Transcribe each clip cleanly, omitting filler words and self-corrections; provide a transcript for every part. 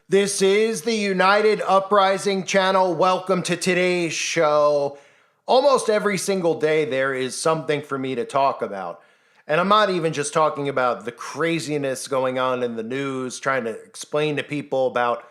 This is the United Uprising channel. Welcome to today's show. Almost every single day there is something for me to talk about. And I'm not even just talking about the craziness going on in the news, trying to explain to people about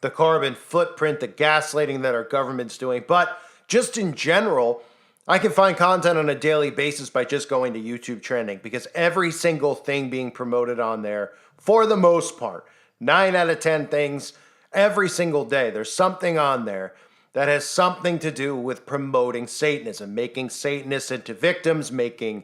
the carbon footprint, the gaslighting that our government's doing, but just in general, I can find content on a daily basis by just going to YouTube trending, because every single thing being promoted on there, for the most part, 9 out of 10 things every single day, there's something on there that has something to do with promoting Satanism, making Satanists into victims, making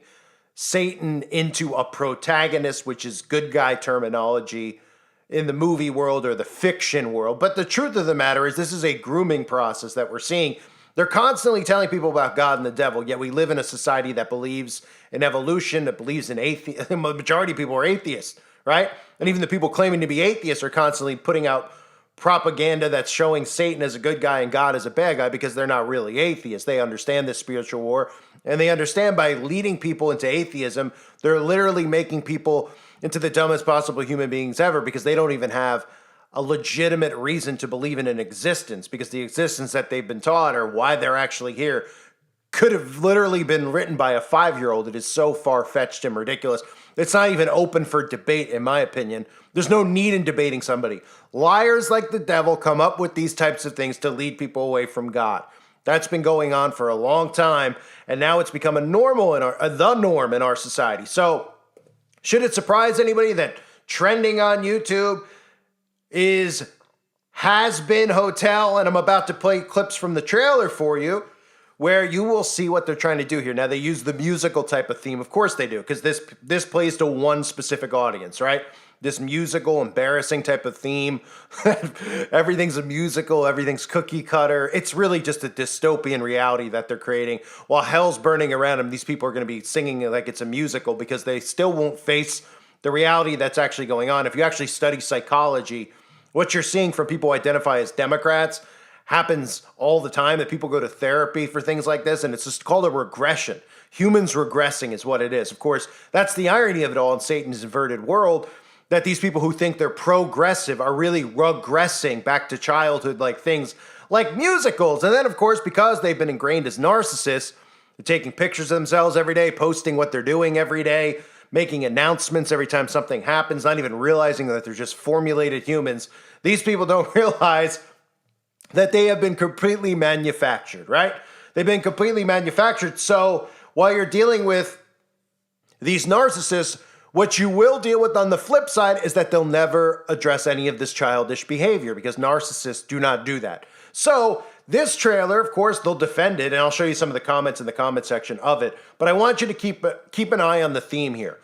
Satan into a protagonist, which is good guy terminology in the movie world or the fiction world. But the truth of the matter is this is a grooming process that we're seeing. They're constantly telling people about God and the devil, yet we live in a society that believes in evolution, that believes in atheism. The majority of people are atheists, right? And even the people claiming to be atheists are constantly putting out propaganda that's showing Satan as a good guy and God as a bad guy, because they're not really atheists. They understand this spiritual war, and they understand by leading people into atheism, they're literally making people into the dumbest possible human beings ever, because they don't even have a legitimate reason to believe in an existence, because the existence that they've been taught or why they're actually here could have literally been written by a 5-year-old. It is so far-fetched and ridiculous. It's not even open for debate, in my opinion. There's no need in debating somebody. Liars like the devil come up with these types of things to lead people away from God. That's been going on for a long time, and now it's become the norm in our society. So, should it surprise anybody that trending on YouTube is Has Been Hotel, and I'm about to play clips from the trailer for you, where you will see what they're trying to do here. Now, they use the musical type of theme. Of course they do, because this plays to one specific audience, right? This musical, embarrassing type of theme. Everything's a musical, everything's cookie cutter. It's really just a dystopian reality that they're creating. While hell's burning around them, these people are going to be singing like it's a musical, because they still won't face the reality that's actually going on. If you actually study psychology, what you're seeing from people who identify as Democrats happens all the time, that people go to therapy for things like this, and it's just called a regression. Humans regressing is what it is. Of course, that's the irony of it all in Satan's inverted world, that these people who think they're progressive are really regressing back to childhood, like things like musicals. And then, of course, because they've been ingrained as narcissists, they're taking pictures of themselves every day, posting what they're doing every day, making announcements every time something happens, not even realizing that they're just formulated humans. These people don't realize that they have been completely manufactured, right? They've been completely manufactured. So while you're dealing with these narcissists, what you will deal with on the flip side is that they'll never address any of this childish behavior, because narcissists do not do that. So this trailer, of course, they'll defend it, and I'll show you some of the comments in the comment section of it. But I want you to keep an eye on the theme here.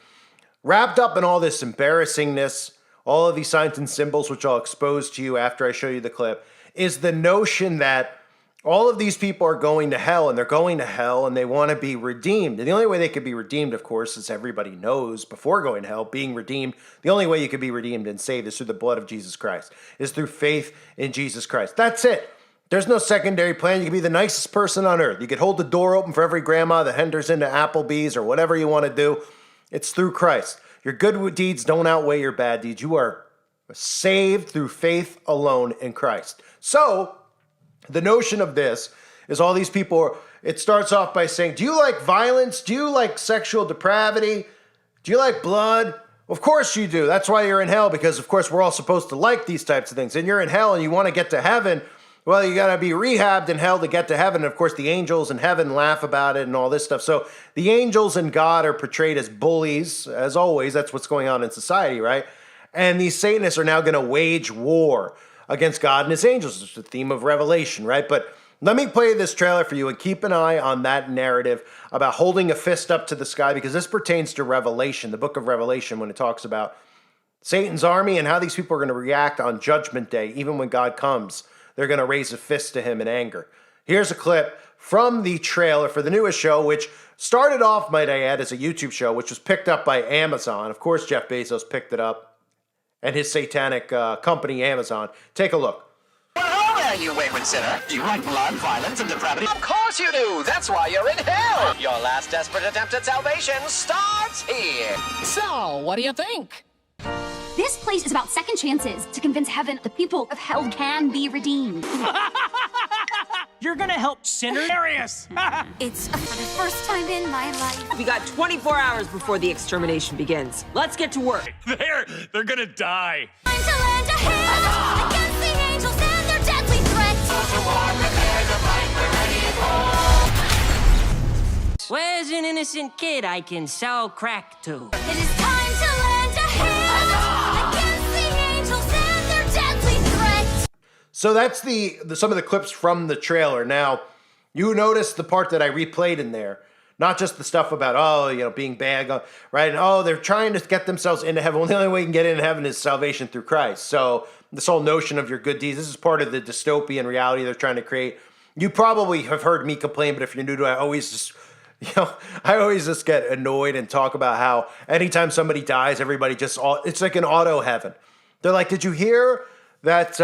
Wrapped up in all this embarrassingness, all of these signs and symbols, which I'll expose to you after I show you the clip, is the notion that all of these people are going to hell, and they're going to hell, and they want to be redeemed. And the only way they could be redeemed, of course, as everybody knows before going to hell, being redeemed, the only way you could be redeemed and saved is through the blood of Jesus Christ, is through faith in Jesus Christ. That's it. There's no secondary plan. You can be the nicest person on earth. You could hold the door open for every grandma that enters into Applebee's or whatever you want to do. It's through Christ. Your good deeds don't outweigh your bad deeds. You are saved through faith alone in Christ. So, the notion of this is all these people, it starts off by saying, do you like violence? Do you like sexual depravity? Do you like blood? Of course you do. That's why you're in hell, because of course we're all supposed to like these types of things. And you're in hell and you want to get to heaven. Well, you got to be rehabbed in hell to get to heaven. And of course, the angels in heaven laugh about it and all this stuff. So the angels and God are portrayed as bullies, as always. That's what's going on in society, right? And these Satanists are now going to wage war against God and his angels. It's the theme of Revelation, right? But let me play this trailer for you and keep an eye on that narrative about holding a fist up to the sky, because this pertains to Revelation, the book of Revelation, when it talks about Satan's army and how these people are going to react on Judgment Day. Even when God comes, they're going to raise a fist to him in anger. Here's a clip from the trailer for the newest show, which started off, might I add, as a YouTube show, which was picked up by Amazon. Of course, Jeff Bezos picked it up, and his satanic company, Amazon. Take a look. Hello there, you wayward sinner. Do you like blood, violence, and depravity? Of course you do. That's why you're in hell. Your last desperate attempt at salvation starts here. So, what do you think? This place is about second chances to convince heaven the people of hell can be redeemed. You're gonna help sinners? Hilarious! It's for the first time in my life. We got 24 hours before the extermination begins. Let's get to work. They're gonna die. Time to lend a hand against the angels and their deadly threats. Where's an innocent kid I can sell crack to? It is time to lend a hand against the angels and their deadly threats. So that's the some of the clips from the trailer. Now, you notice the part that I replayed in there. Not just the stuff about, being bad, right? And, they're trying to get themselves into heaven. Well, the only way you can get into heaven is salvation through Christ. So this whole notion of your good deeds, this is part of the dystopian reality they're trying to create. You probably have heard me complain, but if you're new to it, I always just get annoyed and talk about how anytime somebody dies, everybody it's like an auto heaven. They're like, did you hear that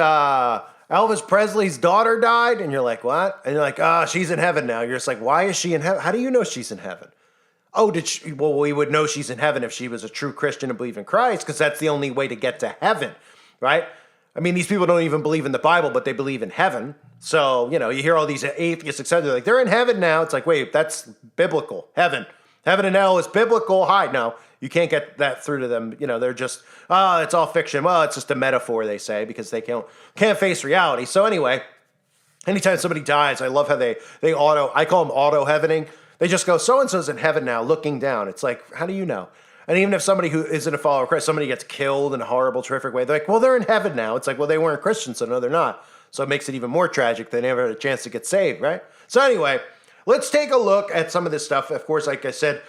Elvis Presley's daughter died? And you're like, what? And you're like, she's in heaven now. You're just like, why is she in heaven? How do you know she's in heaven? Oh, well, we would know she's in heaven if she was a true Christian and believe in Christ, because that's the only way to get to heaven, right? I mean, these people don't even believe in the Bible, but they believe in heaven. So, you hear all these atheists, etc. They're like, they're in heaven now. It's like, wait, that's biblical. Heaven and hell is biblical. Hi, no, you can't get that through to them. They're just, it's all fiction. Well, it's just a metaphor, they say, because they can't face reality. So anyway, anytime somebody dies, I love how I call them auto-heavening. They just go, so-and-so's in heaven now, looking down. It's like, how do you know? And even if somebody who isn't a follower of Christ, somebody gets killed in a horrible, terrific way, they're like, well, they're in heaven now. It's like, well, they weren't Christians, so no, they're not. So it makes it even more tragic. They never had a chance to get saved, right? So anyway, let's take a look at some of this stuff. Of course, like I said,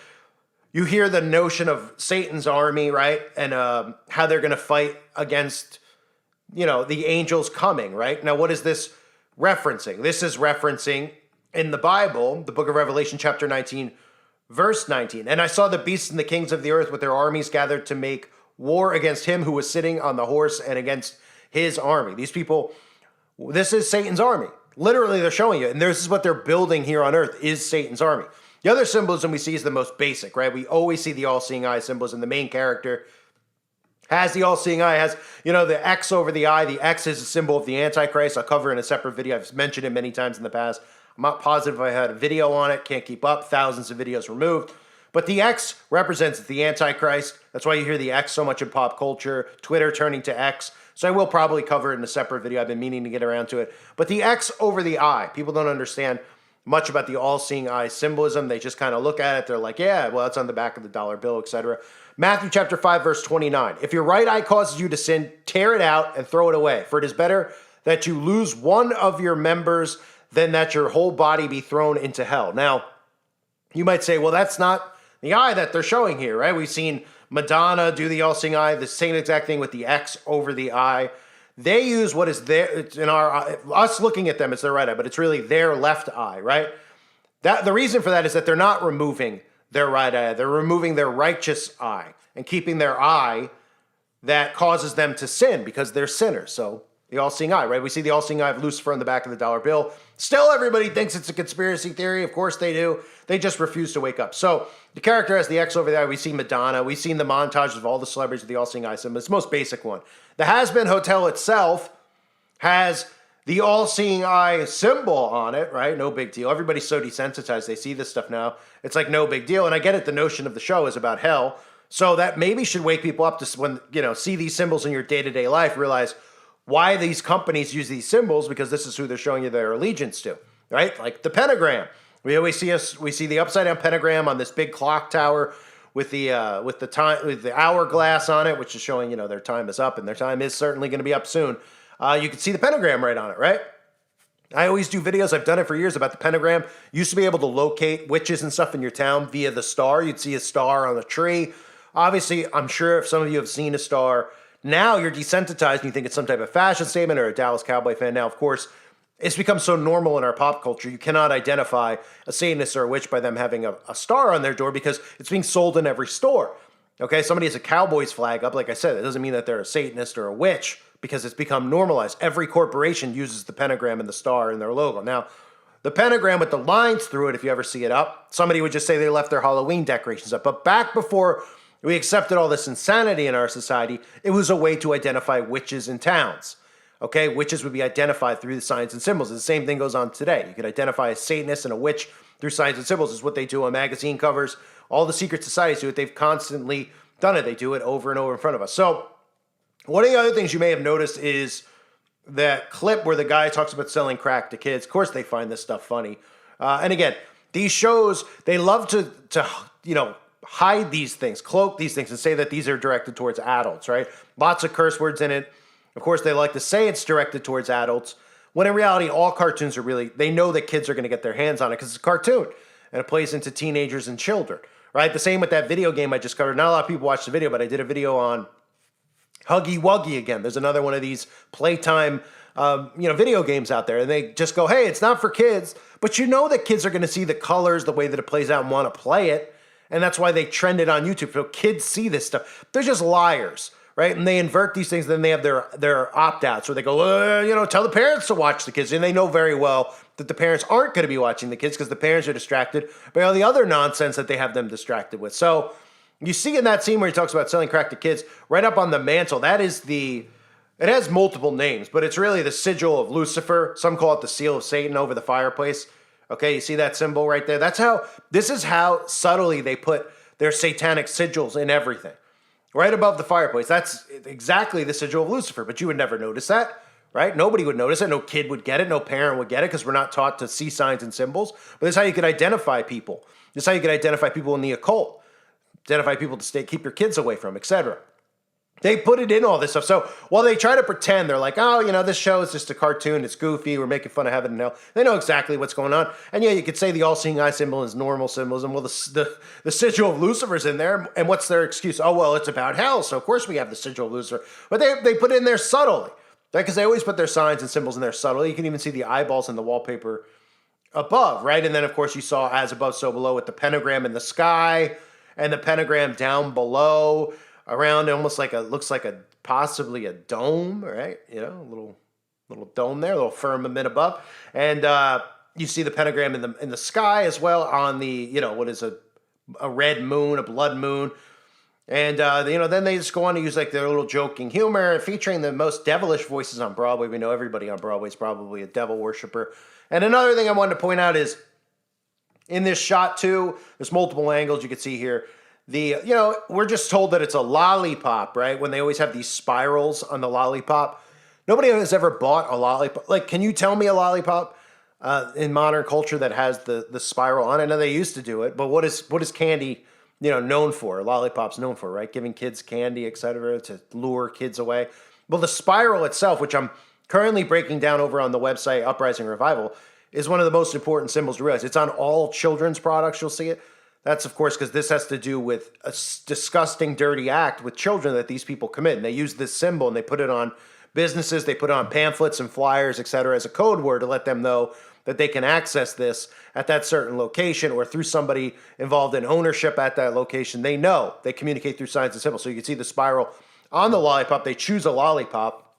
you hear the notion of Satan's army, right? And how they're going to fight against, the angels coming, right? Now, what is this referencing? This is referencing in the Bible, the book of Revelation, chapter 19, verse 19. And I saw the beasts and the kings of the earth with their armies gathered to make war against him who was sitting on the horse and against his army. These people, this is Satan's army. Literally, they're showing you. And this is what they're building here on earth, is Satan's army. The other symbolism we see is the most basic, right? We always see the all-seeing eye symbolism. The main character has the all-seeing eye, has, the X over the eye. The X is a symbol of the Antichrist. I'll cover in a separate video. I've mentioned it many times in the past. I'm not positive if I had a video on it. Can't keep up. Thousands of videos removed. But the X represents the Antichrist. That's why you hear the X so much in pop culture. Twitter turning to X. So I will probably cover it in a separate video. I've been meaning to get around to it. But the X over the eye. People don't understand much about the all-seeing eye symbolism. They just kind of look at it. They're like, yeah, well, that's on the back of the dollar bill, etc. Matthew chapter 5, verse 29. If your right eye causes you to sin, tear it out and throw it away. For it is better that you lose one of your members than that your whole body be thrown into hell. Now, you might say, well, that's not the eye that they're showing here, right? We've seen Madonna do the all-seeing eye, the same exact thing with the X over the eye. They use what is there in us looking at them, it's their right eye, but it's really their left eye, right? The reason for that is that they're not removing their right eye. They're removing their righteous eye and keeping their eye that causes them to sin because they're sinners. So the all-seeing eye, right? We see the all-seeing eye of Lucifer on the back of the dollar bill. Still, everybody thinks it's a conspiracy theory. Of course they do. They just refuse to wake up. So the character has the X over there. We see Madonna. We've seen the montages of all the celebrities with the all-seeing eye symbol. It's the most basic one. The Has-Been Hotel itself has the all-seeing eye symbol on it, right? No big deal. Everybody's so desensitized. They see this stuff now. It's like no big deal. And I get it. The notion of the show is about hell. So that maybe should wake people up to when, see these symbols in your day-to-day life, realize why these companies use these symbols, because this is who they're showing you their allegiance to, right? Like the pentagram. We see the upside down pentagram on this big clock tower with the hourglass on it, which is showing, their time is up, and their time is certainly going to be up soon. You can see the pentagram right on it, right? I always do videos, I've done it for years, about the pentagram. You used to be able to locate witches and stuff in your town via the star. You'd see a star on a tree. Obviously, I'm sure if some of you have seen a star, now you're desensitized and you think it's some type of fashion statement or a Dallas Cowboy fan. Now, of course, it's become so normal in our pop culture, you cannot identify a Satanist or a witch by them having a star on their door because it's being sold in every store. Okay, somebody has a Cowboys flag up, like I said, it doesn't mean that they're a Satanist or a witch because it's become normalized. Every corporation uses the pentagram and the star in their logo. Now, the pentagram with the lines through it, if you ever see it up, somebody would just say they left their Halloween decorations up. But back before we accepted all this insanity in our society, it was a way to identify witches in towns. Okay, witches would be identified through the signs and symbols. The same thing goes on today. You could identify a Satanist and a witch through signs and symbols. Is what they do on magazine covers. All the secret societies do it. They've constantly done it. They do it over and over in front of us. So one of the other things you may have noticed is that clip where the guy talks about selling crack to kids. Of course, they find this stuff funny. And again, these shows, they love to hide these things, cloak these things, and say that these are directed towards adults, right? Lots of curse words in it. Of course, they like to say it's directed towards adults, when in reality, all cartoons are really, they know that kids are going to get their hands on it because it's a cartoon, and it plays into teenagers and children, right? The same with that video game I just covered. Not a lot of people watched the video, but I did a video on Huggy Wuggy again. There's another one of these playtime video games out there, and they just go, hey, it's not for kids, but you know that kids are going to see the colors, the way that it plays out, and want to play it, and that's why they trend it on YouTube. So kids see this stuff. They're just liars, right? And they invert these things, and then they have their opt-outs where they go, tell the parents to watch the kids, and they know very well that the parents aren't going to be watching the kids because the parents are distracted by all the other nonsense that they have them distracted with. So you see in that scene where he talks about selling crack to kids, right up on the mantle, it has multiple names, but it's really the sigil of Lucifer. Some call it the seal of Satan over the fireplace. Okay, you see that symbol right there? This is how subtly they put their satanic sigils in everything. Right above the fireplace. That's exactly the sigil of Lucifer, but you would never notice that, right? Nobody would notice it. No kid would get it. No parent would get it because we're not taught to see signs and symbols. But this is how you could identify people. This is how you could identify people in the occult. Identify people to keep your kids away from, etc. They put it in all this stuff. So while they try to pretend, they're like, this show is just a cartoon. It's goofy. We're making fun of heaven and hell. They know exactly what's going on. And yeah, you could say the all-seeing eye symbol is normal symbolism. Well, the sigil of Lucifer's in there. And what's their excuse? Oh, well, it's about hell. So of course we have the sigil of Lucifer. But they put it in there subtly. Right? Because they always put their signs and symbols in there subtly. You can even see the eyeballs in the wallpaper above, right? And then, of course, you saw as above, so below with the pentagram in the sky and the pentagram down below. Around almost looks like possibly a dome, right? A little dome there, a little firmament above, and you see the pentagram in the sky as well on the what is a red moon, a blood moon, and then they just go on to use like their little joking humor, featuring the most devilish voices on Broadway. We know everybody on Broadway is probably a devil worshiper. And another thing I wanted to point out is in this shot too, there's multiple angles you can see here. We're just told that it's a lollipop, right? When they always have these spirals on the lollipop. Nobody has ever bought a lollipop. Like, can you tell me a lollipop in modern culture that has the spiral on it? I know they used to do it, but what is candy, known for? Lollipop's known for, right? Giving kids candy, etc., to lure kids away. Well, the spiral itself, which I'm currently breaking down over on the website Uprising Revival, is one of the most important symbols to realize. It's on all children's products. You'll see it. That's, of course, because this has to do with a disgusting, dirty act with children that these people commit. And they use this symbol and they put it on businesses, they put it on pamphlets and flyers, etc., as a code word to let them know that they can access this at that certain location or through somebody involved in ownership at that location. They know. They communicate through signs and symbols. So you can see the spiral on the lollipop. They choose a lollipop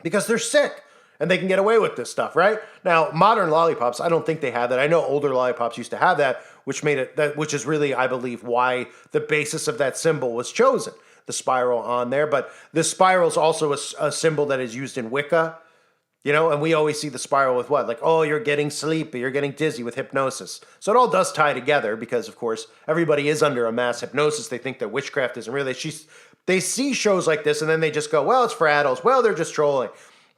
because they're sick. And they can get away with this stuff, right? Now, modern lollipops, I don't think they have that. I know older lollipops used to have that, which is really, I believe, why the basis of that symbol was chosen, the spiral on there. But the spiral is also a symbol that is used in Wicca, and we always see the spiral with what? Like, oh, you're getting sleepy, you're getting dizzy with hypnosis. So it all does tie together because, of course, everybody is under a mass hypnosis. They think that witchcraft isn't real. They see shows like this and then they just go, well, it's for adults. Well, they're just trolling.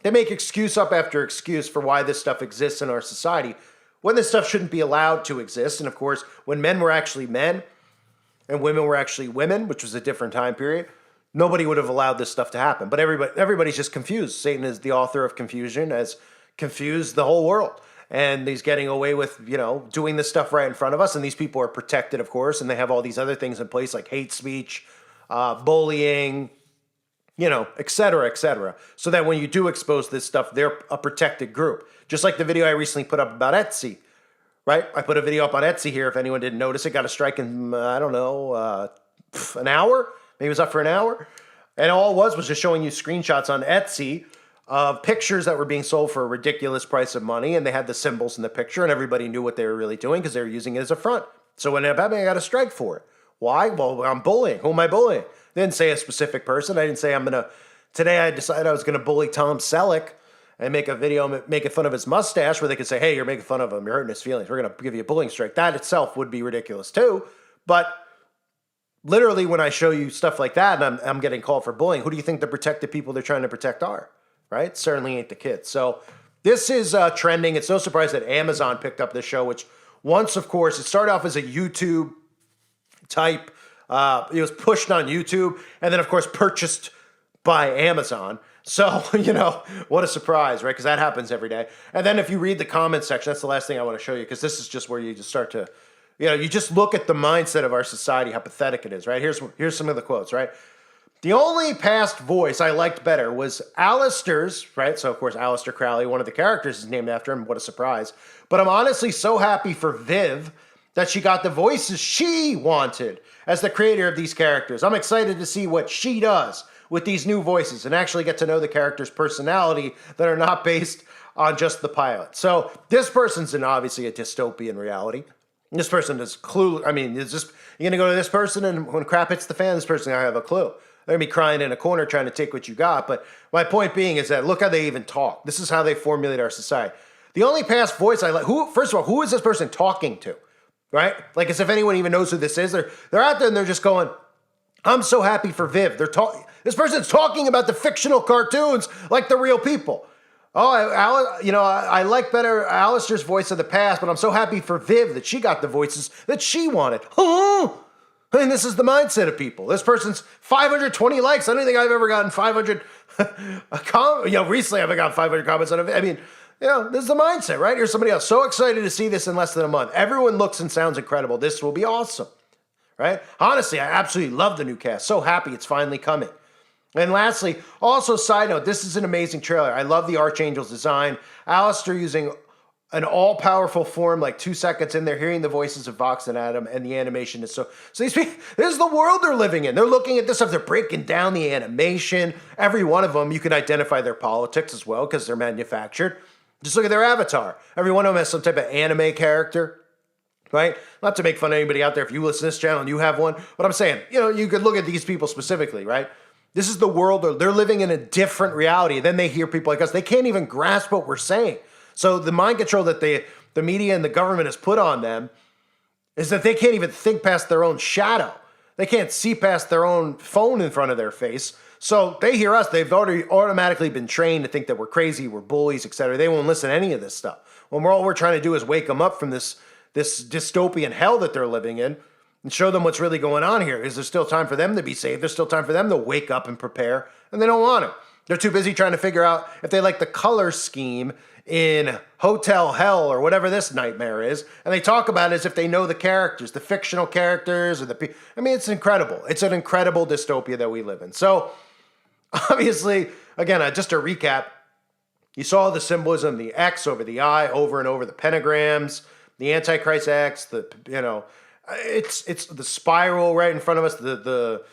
They make excuse up after excuse for why this stuff exists in our society when this stuff shouldn't be allowed to exist. And of course, when men were actually men and women were actually women, which was a different time period, nobody would have allowed this stuff to happen. But everybody's just confused. Satan is the author of confusion, has confused the whole world. And he's getting away with, doing this stuff right in front of us. And these people are protected, of course, and they have all these other things in place like hate speech, bullying, et cetera, et cetera. So that when you do expose this stuff, they're a protected group. Just like the video I recently put up about Etsy, right? I put a video up on Etsy here. If anyone didn't notice it, got a strike in, an hour. Maybe it was up for an hour. And all it was just showing you screenshots on Etsy of pictures that were being sold for a ridiculous price of money. And they had the symbols in the picture and everybody knew what they were really doing because they were using it as a front. So when it happened, I got a strike for it. Why? Well, I'm bullying. Who am I bullying? Didn't say a specific person. I didn't say today I decided I was going to bully Tom Selleck and make a video making fun of his mustache where they could say, hey, you're making fun of him. You're hurting his feelings. We're going to give you a bullying strike. That itself would be ridiculous too. But literally when I show you stuff like that and I'm getting called for bullying, who do you think the protected people they're trying to protect are? Right? Certainly ain't the kids. So this is trending. It's no surprise that Amazon picked up this show, which once, of course, it started off as a YouTube type. It was pushed on YouTube and then, of course, purchased by Amazon. So, what a surprise, right? Because that happens every day. And then if you read the comment section, that's the last thing I want to show you, because this is just where you just start to, you just look at the mindset of our society, how pathetic it is, right? Here's some of the quotes, right? The only past voice I liked better was Alistair's, right? So, of course, Alistair Crowley, one of the characters, is named after him. What a surprise. But I'm honestly so happy for Viv that she got the voices she wanted as the creator of these characters. I'm excited to see what she does with these new voices and actually get to know the character's personality that are not based on just the pilot. So this person's in obviously a dystopian reality. This person is clueless. I mean, you're going to go to this person and when crap hits the fan, this person going to have a clue. They're going to be crying in a corner trying to take what you got. But my point being is that look how they even talk. This is how they formulate our society. The only past voice I like, first of all, who is this person talking to? Right? Like as if anyone even knows who this is. They're out there and they're just going, I'm so happy for Viv. This person's talking about the fictional cartoons like the real people. Oh, I like better Alistair's voice of the past, but I'm so happy for Viv that she got the voices that she wanted. And this is the mindset of people. This person's 520 likes. I don't think I've ever gotten 500 recently I've gotten 500 comments on it. I mean, this is the mindset, right? Here's somebody else. So excited to see this in less than a month. Everyone looks and sounds incredible. This will be awesome, right? Honestly, I absolutely love the new cast. So happy it's finally coming. And lastly, also side note, this is an amazing trailer. I love the Archangel's design. Alistair using an all-powerful form, like 2 seconds in there, hearing the voices of Vox and Adam, and the animation is so these people, this is the world they're living in. They're looking at this stuff. They're breaking down the animation. Every one of them, you can identify their politics as well because they're manufactured. Just look at their avatar. Every one of them has some type of anime character, right? Not to make fun of anybody out there if you listen to this channel and you have one, but I'm saying, you could look at these people specifically, right? This is the world. They're living in a different reality. Then they hear people like us. They can't even grasp what we're saying. So the mind control that the media and the government has put on them is that they can't even think past their own shadow. They can't see past their own phone in front of their face. So they hear us. They've already automatically been trained to think that we're crazy, we're bullies, etc. They won't listen to any of this stuff. When all we're trying to do is wake them up from this dystopian hell that they're living in and show them what's really going on here. Is there still time for them to be saved? There's still time for them to wake up and prepare, and they don't want it. They're too busy trying to figure out if they like the color scheme in Hotel Hell or whatever this nightmare is, and they talk about it as if they know the characters, the fictional characters, or I mean, it's incredible. It's an incredible dystopia that we live in. So, obviously, again, just to recap, you saw the symbolism, the X over the I, over and over, the pentagrams, the Antichrist X, it's the spiral right in front of us, the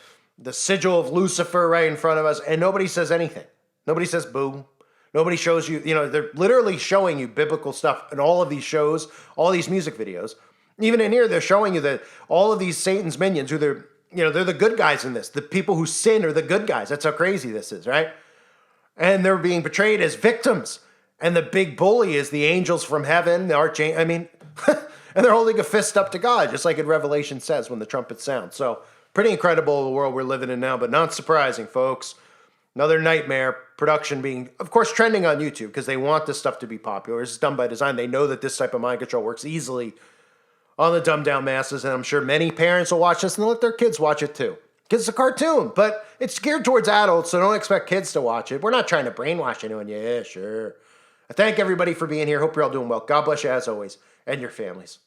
sigil of Lucifer right in front of us, and nobody says anything. Nobody says boo. Nobody shows you, they're literally showing you biblical stuff in all of these shows, all these music videos. Even in here, they're showing you that all of these Satan's minions, they're the good guys in this. The people who sin are the good guys. That's how crazy this is, right? And they're being portrayed as victims. And the big bully is the angels from heaven, the archangel. I mean, and they're holding a fist up to God, just like in Revelation says when the trumpet sounds. So pretty incredible the world we're living in now, but not surprising, folks. Another nightmare production being, of course, trending on YouTube because they want this stuff to be popular. This is done by design. They know that this type of mind control works easily on the dumbed down masses, and I'm sure many parents will watch this and they'll let their kids watch it too. Because it's a cartoon, but it's geared towards adults, so don't expect kids to watch it. We're not trying to brainwash anyone. Yeah, sure. I thank everybody for being here. Hope you're all doing well. God bless you as always, and your families.